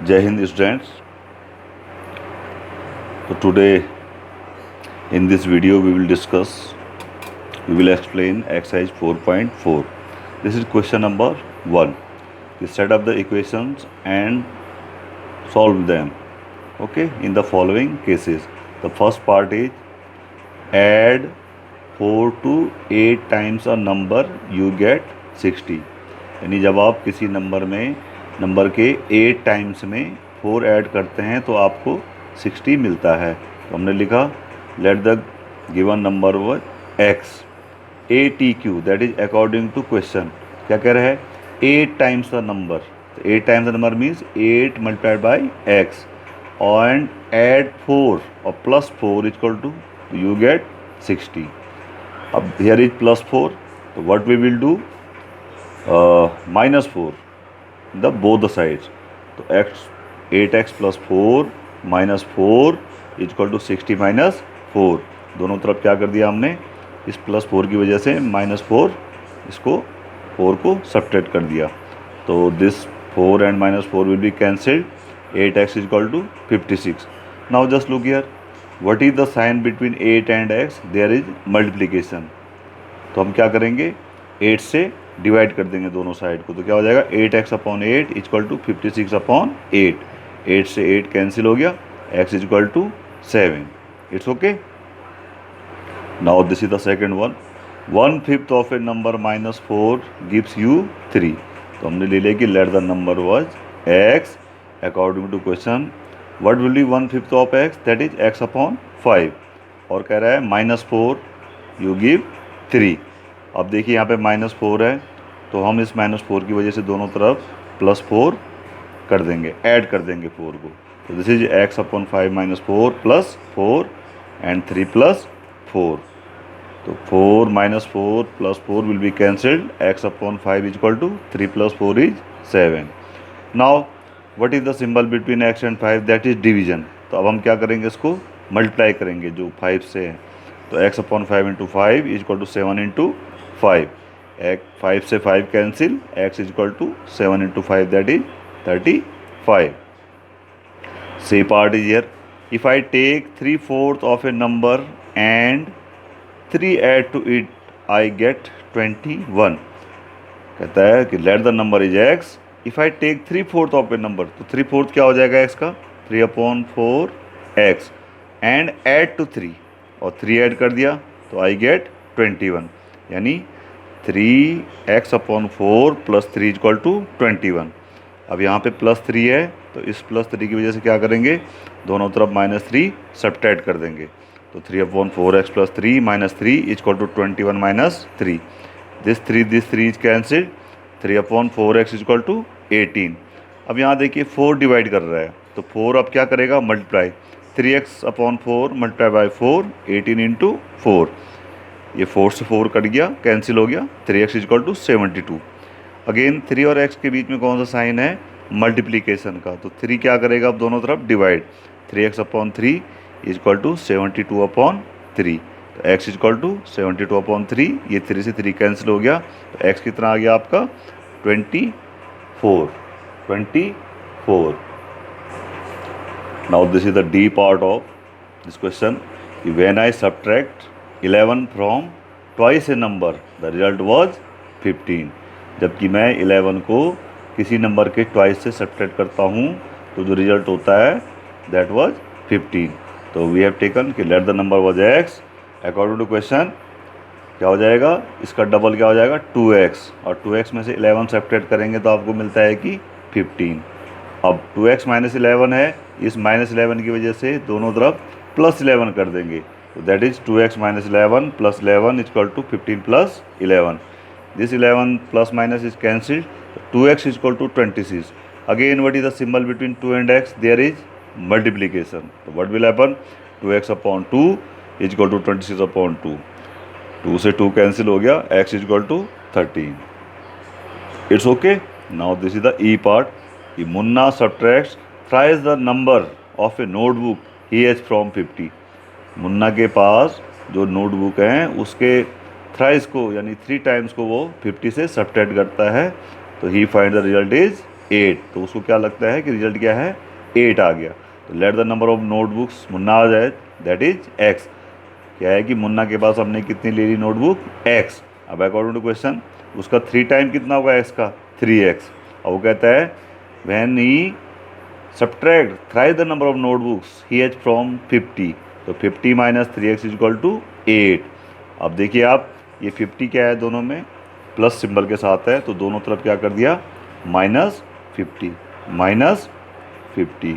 Jai Hind students. So today in this video we will explain exercise 4.4. This is question number 1. You set up the equations and solve them. Okay, in the following cases. The first part is add 4 to 8 times a number you get 60. यानी जब आप किसी नंबर के 8 times में 4 add करते हैं तो आपको 60 मिलता है. तो हमने लिखा let the given number were x A T Q, that is according to question. क्या कह रहा है? 8 टाइम्स द नंबर. तो 8 times the number means 8 multiplied by x and add 4 or plus 4 is equal to you get 60. अब here is plus 4, so what we will do, minus 4 the both the sides. तो x 8x plus 4 minus 4 is equal to 60 minus 4. दोनों तरफ क्या कर दिया हमने? इस plus 4 की वजह से माइनस 4 इसको 4 को सब्ट्रैक्ट कर दिया. तो this 4 and minus 4 will be cancelled. 8x is equal to 56. Now just look here. What is the sign between 8 and x? There is multiplication. तो हम क्या करेंगे? 8 से डिवाइड कर देंगे दोनों साइड को. तो क्या हो जाएगा? 8x upon 8 equal to 56 upon 8. 8 से 8 कैंसिल हो गया. x is equal to 7. It's okay. Now this is the second one. 1/5 of a number minus 4 gives you 3. तो हमने ले लिया कि let the number was x according to question. what will be 1/5 of x? that is x upon 5. और कह रहा है minus 4 you give 3. अब देखिए यहाँ पे माइनस 4 है तो हम इस माइनस 4 की वजह से दोनों तरफ प्लस 4 कर देंगे, ऐड कर देंगे 4 को. तो this is x upon 5 minus 4 plus 4 and 3 plus 4. तो 4 minus 4 plus 4 will be cancelled. x upon 5 is equal to 3 plus 4 is 7. Now what is the symbol between x and 5? That is division. तो अब हम क्या करेंगे? इसको multiply करेंगे जो 5 से है. तो x upon 5 into 5 is equal to 7 into 5. 5 से 5 cancel. x is equal to 7 into 5 that is 35. C part is here. If I take 3/4 of a number and 3 add to it I get 21. कहता है कि let the number is x. If I take 3/4 of a number, तो 3/4 क्या हो जाएगा x का? 3 upon 4 x and add to 3, और 3 add कर दिया तो आई गेट 21. यानी 3x upon 4 plus 3 equal to 21. अब यहाँ पे प्लस 3 है तो इस प्लस 3 की वजह से क्या करेंगे? दोनों तरफ माइनस 3 सब्ट्रैक्ट कर देंगे. तो 3 upon 4x plus 3 minus 3 equal to 21 minus 3. This 3 is cancelled. 3 upon 4x is equal to 18. अब यहाँ देखिए 4 डिवाइड कर रहा है तो 4 अब क्या करेगा? Multiply. 3x upon 4 multiply by 4, 18 into 4. ये 4 से 4 कट गया, कैंसिल हो गया. 3x is equal to 72. Again 3 और x के बीच में कौन सा साइन है? मल्टीप्लीकेशन का. तो 3 क्या करेगा? अब दोनों तरफ divide. 3x upon 3 is equal to 72 upon 3. तो x is equal to 72 upon 3. ये 3 से 3 कैंसिल हो गया. तो x कितना आ गया आपका? 24. Now this is the D part of this question. When I subtract 11 from twice a number, the result was 15. जबकि मैं 11 को किसी नंबर के ट्वाइस से सब्ट्रैक्ट करता हूँ तो जो रिजल्ट होता है दैट वाज 15. तो वी हैव टेकन कि let the number was x. According to question क्या हो जाएगा? इसका डबल क्या हो जाएगा? 2x. और 2x में से 11 सब्ट्रैक्ट करेंगे तो आपको मिलता है कि 15. अब 2x माइनस 11 है, इस माइनस 11 की वजह से दोनों तरफ प्लस 11 कर देंगे. तो that is 2x minus 11 plus 11 equal to 15 plus 11. This 11 plus minus is cancelled. 2x is equal to 26. Again what is the symbol between 2 and x? There is multiplication. तो what will happen? 2x upon 2 is equal to 26 upon 2. 2 से 2 cancel हो गया. x is equal to 13. It's okay. Now this is the E part. कि Munna subtracts thrice the number of a notebook he has from 50. Munna के पास जो notebook हैं उसके thrice को यानी 3 टाइम्स को वो 50 से सब्ट्रैक्ट करता है. तो ही फाइंड द रिजल्ट इज 8, तो उसको क्या लगता है कि रिजल्ट क्या है, 8 आ गया। तो let the number of notebooks Munna आ जाए, दैट इज x। क्या है कि मुन्ना के पास हमने कितनी ले ली नोटबुक, x। अब अकॉर्डिंग टू क्वेश्चन उसका 3 टाइम कितना होगा x का, 3x। और वो कहता है when he subtract thrice the number of notebooks he has from 50, तो 50 minus 3x is equal to 8। अब देखिए आप, ये 50 क्या है, दोनों में प्लस सिंबल के साथ है, तो दोनों तरफ क्या कर दिया, माइनस 50 माइनस 50,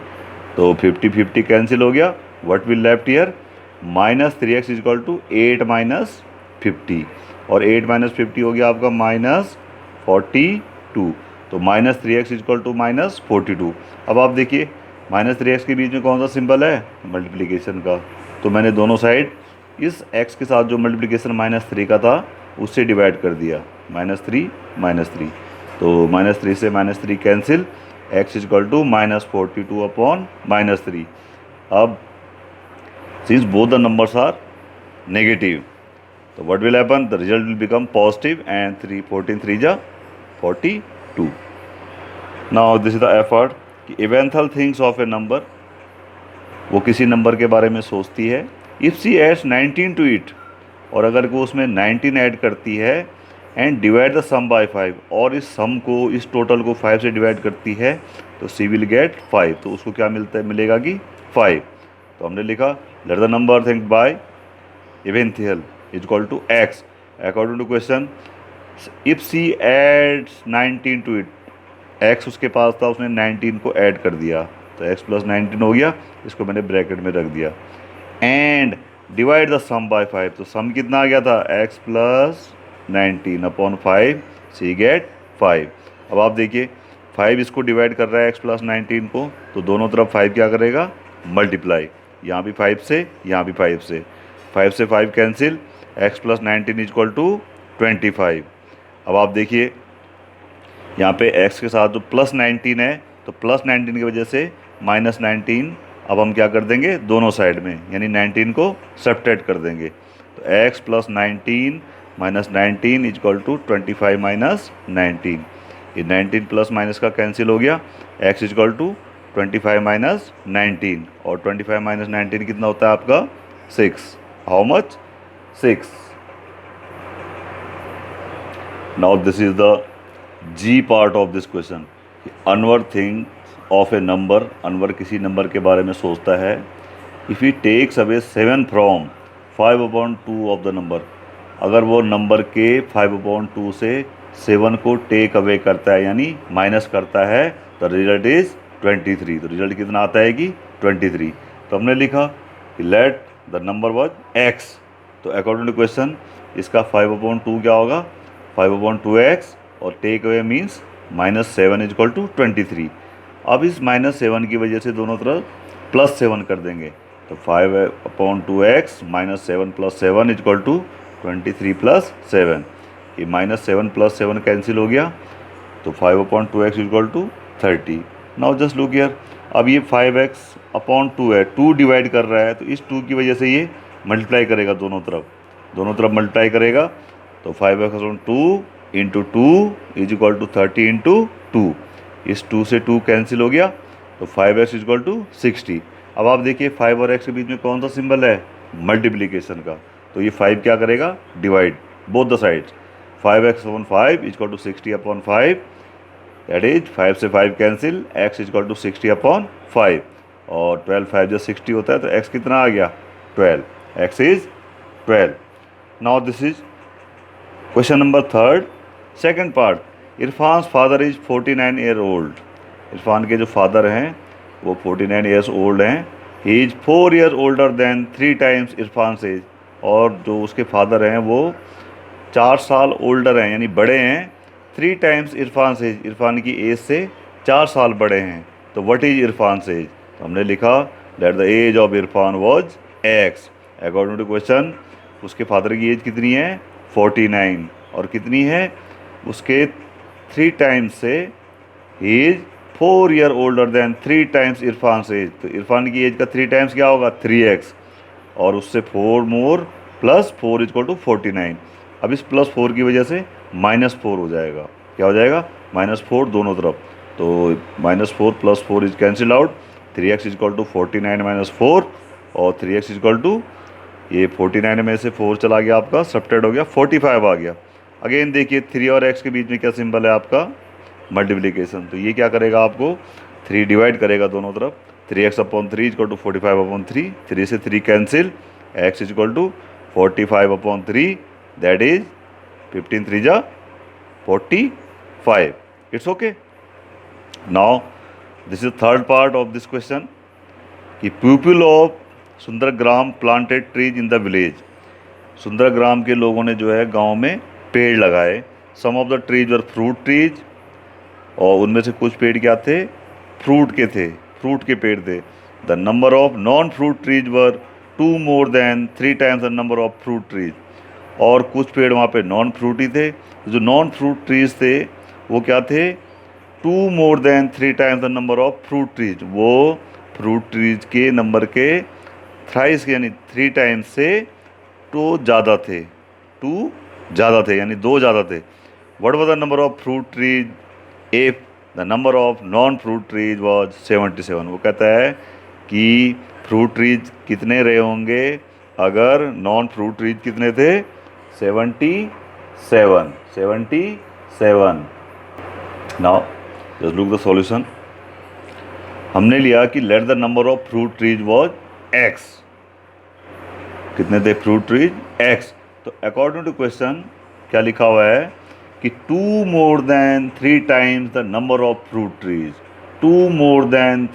तो 50 50 कैंसिल हो गया। What will left here, minus 3x is equal to 8 minus 50, और 8 माइनस 50 हो गया आपका माइनस 42, तो minus 3x is equal to minus 42। अब आप देखिए माइनस 3x के बीच में कौन सा सिंबल है, मल्टीप्लिकेशन का, तो मैंने दोनों साइड इस x के साथ जो मल्टीप्लिकेशन माइनस 3 का था उससे डिवाइड कर दिया, -3, तो -3 से -3 cancel, x is equal to -42 upon -3। अब since both the numbers are negative, तो what will happen, the result will become positive and 14 3 जा 42। Now this is the effort कि इवेंथल थिंग्स ऑफ ए नंबर, वो किसी नंबर के बारे में सोचती है। If she adds 19 to it, और अगर वो उसमें 19 ऐड करती है, and divide the sum by 5, और इस सम को, इस टोटल को 5 से डिवाइड करती है, तो सी विल गेट 5, तो उसको क्या मिलेगा कि 5। तो हमने लिखा let the number think by इवेंथियल is equal to x। According to question if she adds 19 to it, x उसके पास था, उसने 19 को ऐड कर दिया, तो x प्लस 19 हो गया, इसको मैंने ब्रैकेट में रख दिया। And divide the sum by 5, तो सम कितना आ गया था, x plus 19 upon 5, see get 5। अब आप देखिए 5 इसको डिवाइड कर रहा है x प्लस 19 को, तो दोनों तरफ 5 क्या करेगा, मल्टीप्लाई, यहाँ भी 5 से, यहाँ भी 5 से, 5 से 5 cancel, x plus 19 is equal to 25। अब आप देखिए यहाँ पे x के साथ जो प्लस 19 है, तो प्लस 19 की वजह से माइनस 19, अब हम क्या कर देंगे दोनों साइड में, यानी 19 को सब्ट्रैक्ट कर देंगे, तो x plus 19 minus 19 is equal to 25 minus 19, ये 19 प्लस माइनस का कैंसिल हो गया, x is equal to 25 minus 19, और 25 माइनस 19 कितना होता है आपका 6, how much 6। Now this is the G part of this question, Anwar think of a number, Anwar किसी नंबर के बारे में सोचता है। If he takes away 7 from 5/2 of the number, अगर वो नंबर के 5/2 से 7 को टेक अवे करता है, यानी माइनस करता है, तो रिजल्ट इज 23, तो रिजल्ट कितना आता है कि 23। तो हमने लिखा कि let the number was x, तो अकॉर्डिंग टू क्वेश्चन इसका 5/2 क्या होगा, 5/2x, और take away means -7 is equal to 23। अब इस -7 की वजह से दोनों तरफ +7 कर देंगे, तो 5/2x -7 + 7 इज इक्वल टू 23 + 7, ये -7 + 7 कैंसिल हो गया, तो 5/2x is equal to 30। Now just look here, अब ये 5x/2 है, 2 डिवाइड कर रहा है, तो इस 2 की वजह से ये मल्टीप्लाई करेगा दोनों तरफ मल्टीप्लाई करेगा, तो 5x/2 into 2 is equal to 30 into 2, इस 2 से 2 कैंसिल हो गया, तो 5x इज इक्वल टू 60। अब आप देखिए 5 और x के बीच में कौन सा सिंबल है, मल्टीप्लिकेशन का, तो ये 5 क्या करेगा, divide both the sides, 5x/5 is equal to 60/5, that is 5 से 5 cancel, x is equal to 60/5, और 12 5 जो 60 होता है, तो x कितना आ गया 12, x is 12। Now this is question number 3, second part, Irfan father is 49 year old, Irfan के जो फादर हैं वो 49 ईयर्स ओल्ड हैं, he is 4 year older than 3 times Irfan age, और जो उसके फादर हैं वो 4 साल ओल्डर हैं, यानी बड़े हैं 3 टाइम्स इरफान एज, इरफान की एज से 4 साल बड़े हैं, तो व्हाट इज इरफान एज, तो हमने लिखा that the age of Irfan was x। According to question उसके फादर की एज कितनी है 49, और कितनी है उसके 3 टाइम्स से, he is 4 year older than 3 times Irfan age, तो इरफान की एज का 3 टाइम्स क्या होगा 3x, और उससे 4 मोर प्लस 4 इज इक्वल टू 49। अब इस +4 की वजह से -4 हो जाएगा, क्या हो जाएगा -4 दोनों तरफ, तो -4 + 4 is cancel out, 3x equal to 49 - 4 और 3x इक्वल टू ये 49 में से 4 चला गया आपका, सब्ट्रैक्ट हो गया 45 आ गया। अगेन देखिए 3 और x के बीच में क्या सिंबल है आपका, मल्टीप्लिकेशन। तो ये क्या करेगा आपको 3 डिवाइड करेगा दोनों तरफ, 3x/3 इक्वल टू 45/3, 3 से 3 cancel, x equal to 45/3 that is 15 3 जा 45। It's okay. Now this is third part of this question कि people of Sundargram planted trees in the village. Sundargram के लोगों ने जो है गांव में पेड़ लगाए। Some of the trees were fruit trees, और उनमें से कुछ पेड़ क्या थे, फ्रूट के थे, फ्रूट के पेड़ थे। The number of non fruit trees were 2 more than 3 times the number of fruit trees, और कुछ पेड़ वहाँ पे नॉन फ्रूटी थे। जो नॉन फ्रूट ट्रीज थे वो क्या थे, 2 more than 3 times the number of fruit trees, वो फ्रूट ट्रीज के नंबर के थ्राइस यानी 3 टाइम्स से 2 ज़्यादा थे, 2 ज़्यादा थे यानी 2 ज़्यादा थे। What was the number of fruit trees if the number of non fruit trees was 77। वो कहता है कि फ्रूट ट्रीज कितने रहे होंगे अगर नॉन फ्रूट ट्रीज कितने थे, 77, 77। Now just look the solution. हमने लिया कि let the number of fruit trees was x, कितने थे फ्रूट ट्रीज, x। तो अकॉर्डिंग टू क्वेश्चन क्या लिखा हुआ है कि 2 more than 3 times the number of fruit trees, 2 more than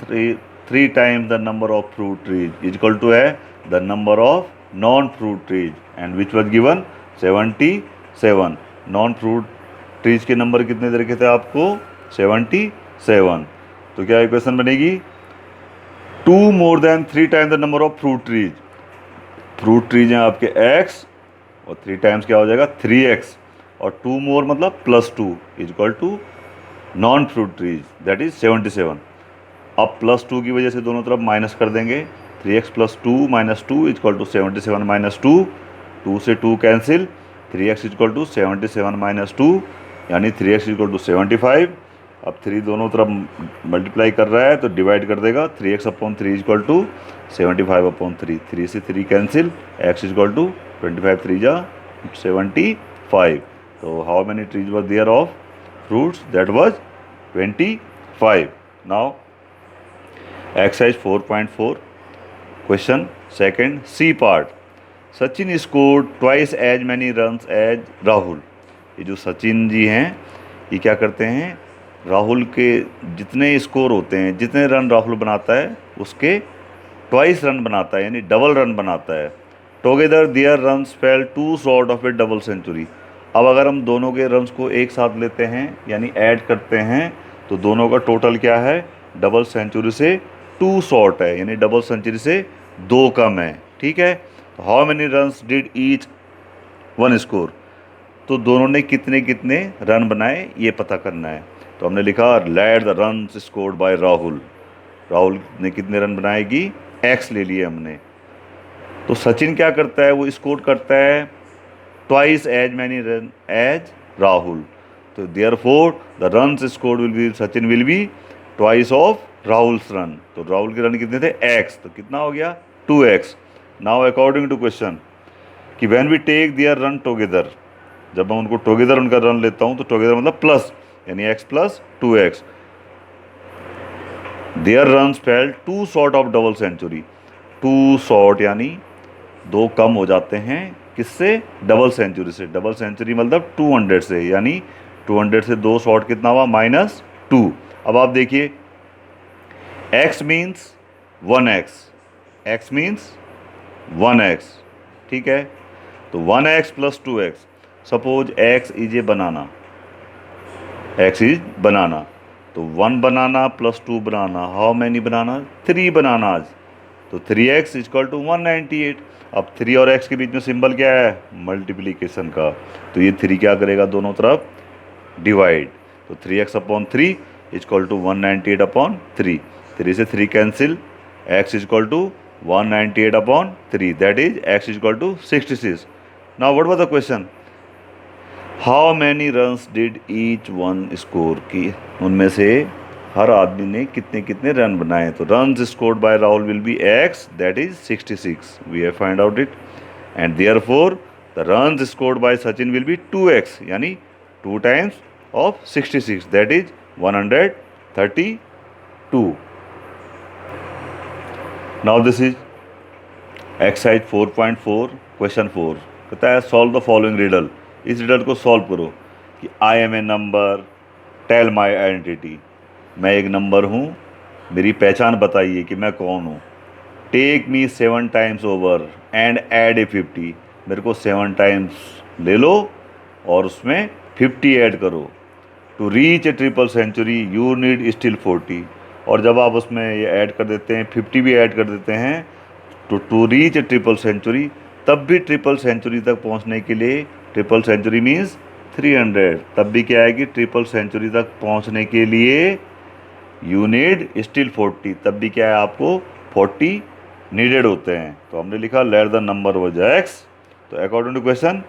3 times the number of fruit trees is equal to है the number of non fruit trees, and which was given 77। Non fruit trees के नंबर कितने दे रखे थे आपको, 77। तो क्या इक्वेशन बनेगी, 2 more than 3 times the number of fruit trees, fruit trees हैं आपके x और 3 टाइम्स क्या हो जाएगा 3x, और 2 more मतलब +2 is equal to non fruit trees that is 77। अब +2 की वजह से दोनों तरफ माइनस कर देंगे, 3x + 2 - 2 इज इक्वल टू 77 - 2, 2 से 2 cancel, 3x is equal to 77 - 2 यानी 3x इज इक्वल टू 75। अब 3 दोनों तरफ मल्टीप्लाई कर रहा है तो डिवाइड कर देगा, 3x/3 इज इक्वल टू 75/3, 3 से 3 cancel, x is equal to 25 3 जा 75। तो how many trees were there of fruits, that was 25। Now exercise 4.4 question second C part. Sachin scored twice as many runs as Rahul. ये जो सचिन जी हैं ये क्या करते हैं, राहुल के जितने स्कोर होते हैं, जितने रन राहुल बनाता है उसके ट्वाइस रन बनाता है यानी डबल रन बनाता है। Together their runs fell 2 short of a double century. अब अगर हम दोनों के रन्स को एक साथ लेते हैं यानी ऐड करते हैं तो दोनों का टोटल क्या है, डबल सेंचुरी से 2 शॉर्ट है यानी डबल सेंचुरी से 2 कम है। ठीक है, how many runs did each one score, तो दोनों ने कितने कितने रन बनाए ये पता करना है। तो हमने लिखा let the runs scored by Rahul, Rahul ने कितने रन बनाएगी, x ले लिए हमने। तो सचिन क्या करता है, वो स्कोर करता है twice as many run as Rahul. तो therefore the runs scored will be, Sachin will be twice of Rahul's run. तो राहुल के रन कितने थे x, तो कितना हो गया 2x। Now according to question कि when we take their run together, जब मैं उनको टुगेदर उनका रन लेता हूँ तो टुगेदर मतलब प्लस यानी x + 2x, their runs fell 2 short of double century. 2 short यानी 2 कम हो जाते हैं किससे, डबल सेंचुरी से। डबल सेंचुरी मतलब 200 से, यानी 200 से 2 शॉर्ट कितना हुआ -2। अब आप देखिए x means 1x, x means 1x। ठीक है, तो 1x + 2x, suppose x is a banana, x is banana, तो 1 बनाना + 2 बनाना, हाउ मैनी बनाना, 3 बनानाज। तो 3x इज इक्वल टू 198। अब 3 और x के बीच में सिंबल क्या है, मल्टीप्लिकेशन का, तो ये 3 क्या करेगा दोनों तरफ डिवाइड। तो 3x/3 इज इक्वल टू 198/3, 3 से 3 cancel, x is equal to 198/3 that is x is equal to 66। Now what was the question, how many runs did each one score, की उनमें से हर आदमी ने कितने कितने रन बनाए। तो run scored by Rahul will be x, that is 66, we have find out it. And therefore the run scored by Sachin will be 2x, यानी 2 times of 66, that is 132। Now this is exercise 4.4 question 4, कहता है solve the following riddle. इस riddle को solve करो कि I am a number, tell my identity. मैं एक number हूँ, मेरी पहचान बताइए कि मैं कौन हूँ। Take me 7 times over and add a 50। मेरे को 7 टाइम्स ले लो और उसमें 50 ऐड करो। To reach a triple century you need still 40। और जब आप उसमें ये ऐड कर देते हैं, 50 भी ऐड कर देते हैं, तो to reach a triple century, तब भी ट्रिपल सेंचुरी तक पहुंचने के लिए, ट्रिपल सेंचुरी मीन्स 300, तब भी क्या आएगी, ट्रिपल सेंचुरी तक पहुंचने के लिए यू नीड स्टिल 40, तब भी क्या है, आपको 40 नीडेड होते हैं। तो हमने लिखा let the number was x. तो according to question,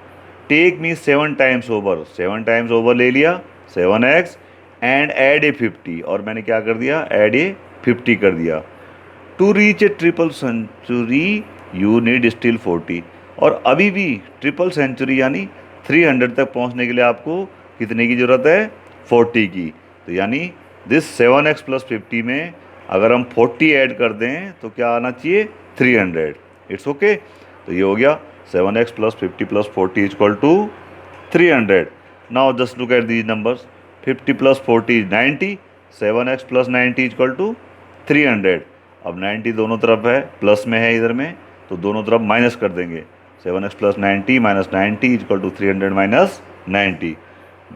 take me 7 times over, 7 times over ले लिया 7x एंड ऐड ए 50, और मैंने क्या कर दिया, ऐड ए 50 कर दिया। To reach a triple century you need still 40, और अभी भी ट्रिपल सेंचुरी यानी 300 तक पहुंचने के लिए आपको कितने की ज़रूरत है, 40 की। तो यानी दिस 7x प्लस 50 में अगर हम 40 ऐड कर दें तो क्या आना चाहिए, 300। It's okay. तो ये हो गया 7x plus 50 plus 40 equal to 300। Now just look at these numbers, 50 plus 40 is 90, 7x plus 90 equal to 300। अब 90 दोनों तरफ है, प्लस में है इधर में, तो दोनों तरफ माइनस कर देंगे। 7x plus 90 minus 90 equal to 300 minus 90।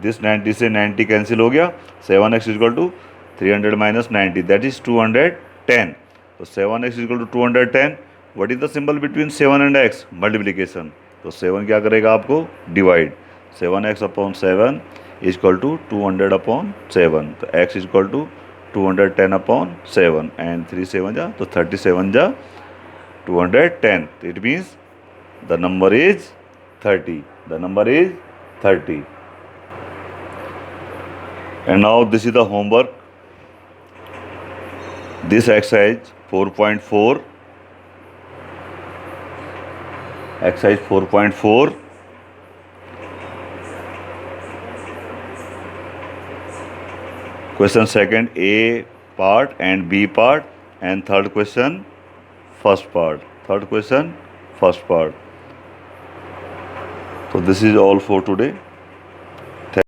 This 90 से 90 कैंसिल हो गया, 7x equal to 300 minus 90, that is 210। तो 7x equal to 210। What is the symbol between 7 and x, multiplication. तो 7 क्या करेगा आपको, divide. 7x upon 7 equal to 200 upon 7, तो x equal to 210 upon 7, and 3 7 जा तो 37 जा 210। It means the number is 30, the number is 30। And now this is the homework. This exercise 4.4, exercise 4.4, question second A part and B part, and third question first part, third question first part. So this is all for today.